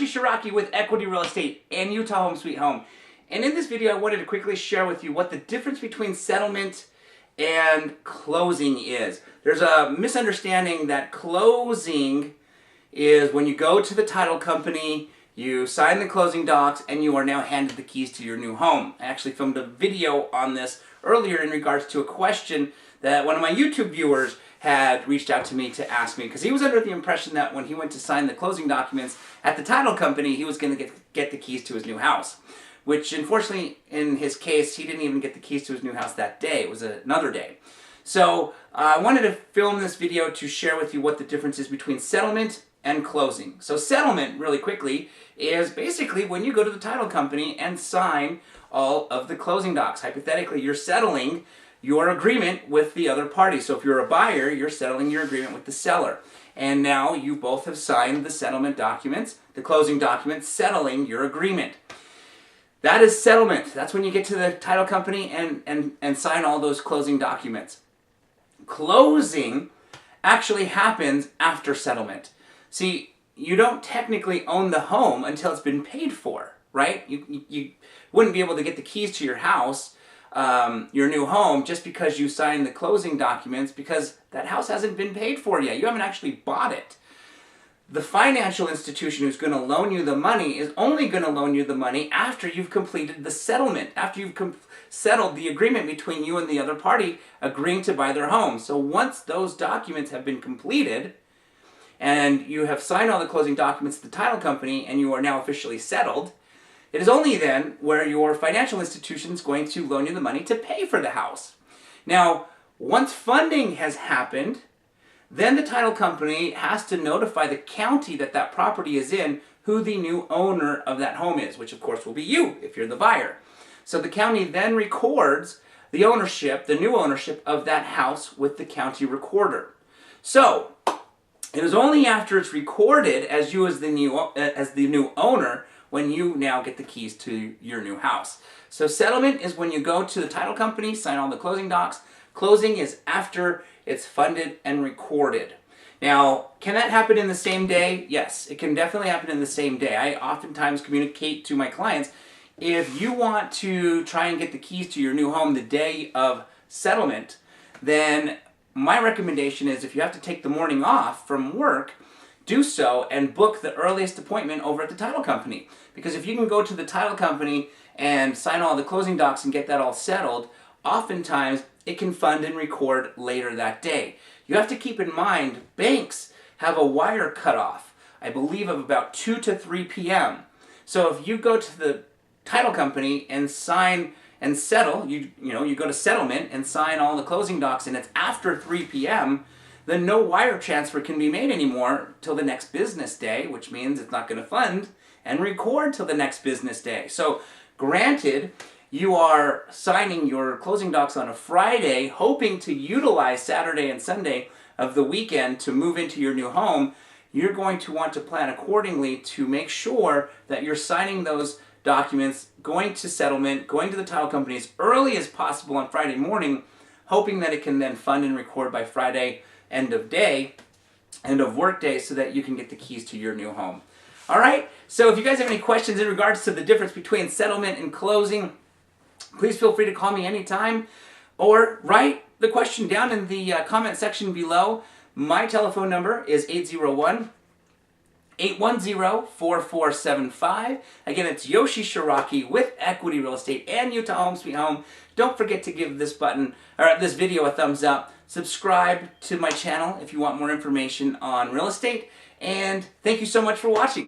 Shiraki with Equity Real Estate and Utah Home Sweet Home. And in this video, I wanted to quickly share with you what the difference between settlement and closing is. There's a misunderstanding that closing is when you go to the title company, you sign the closing docs, and you are now handed the keys to your new home. I actually filmed a video on this earlier in regards to a question that one of my YouTube viewers had reached out to me to ask me, because he was under the impression that when he went to sign the closing documents at the title company, he was going to get the keys to his new house. Which, unfortunately, in his case, he didn't even get the keys to his new house that day. It was another day. So I wanted to film this video to share with you what the difference is between settlement and closing. So settlement, really quickly, is basically when you go to the title company and sign all of the closing docs. Hypothetically, you're settling your agreement with the other party. So if you're a buyer, you're settling your agreement with the seller. And now you both have signed the settlement documents, the closing documents, settling your agreement. That is settlement. That's when you get to the title company and sign all those closing documents. Closing actually happens after settlement. See, you don't technically own the home until it's been paid for, right? You wouldn't be able to get the keys to your house, your new home, just because you signed the closing documents, because that house hasn't been paid for yet. You haven't actually bought it. The financial institution who's going to loan you the money is only going to loan you the money after you've completed the settlement, after you've settled the agreement between you and the other party agreeing to buy their home. So once those documents have been completed and you have signed all the closing documents to the title company and you are now officially settled, it is only then where your financial institution is going to loan you the money to pay for the house. Now, once funding has happened, then the title company has to notify the county that that property is in who the new owner of that home is, which of course will be you if you're the buyer. So the county then records the ownership, the new ownership of that house with the county recorder. So it is only after it's recorded as you as the new owner when you now get the keys to your new house. So settlement is when you go to the title company, sign all the closing docs. Closing is after it's funded and recorded. Now, can that happen in the same day? Yes, it can definitely happen in the same day. I oftentimes communicate to my clients, if you want to try and get the keys to your new home the day of settlement, then my recommendation is if you have to take the morning off from work, do so and book the earliest appointment over at the title company. Because if you can go to the title company and sign all the closing docs and get that all settled, oftentimes it can fund and record later that day. You have to keep in mind, banks have a wire cutoff, I believe of about 2 to 3 p.m. So if you go to the title company and sign and settle, you go to settlement and sign all the closing docs and it's after 3 p.m., then no wire transfer can be made anymore till the next business day, which means it's not going to fund and record till the next business day. So granted, you are signing your closing docs on a Friday, hoping to utilize Saturday and Sunday of the weekend to move into your new home, you're going to want to plan accordingly to make sure that you're signing those documents, going to settlement, going to the title company as early as possible on Friday morning, hoping that it can then fund and record by Friday end of work day, so that you can get the keys to your new home. All right, so if you guys have any questions in regards to the difference between settlement and closing, please feel free to call me anytime or write the question down in the comment section below. My telephone number is 801-810-4475. Again, it's Yoshi Shiraki with Equity Real Estate and Utah Home Sweet Home. Don't forget to give this video a thumbs up. Subscribe to my channel if you want more information on real estate. And thank you so much for watching.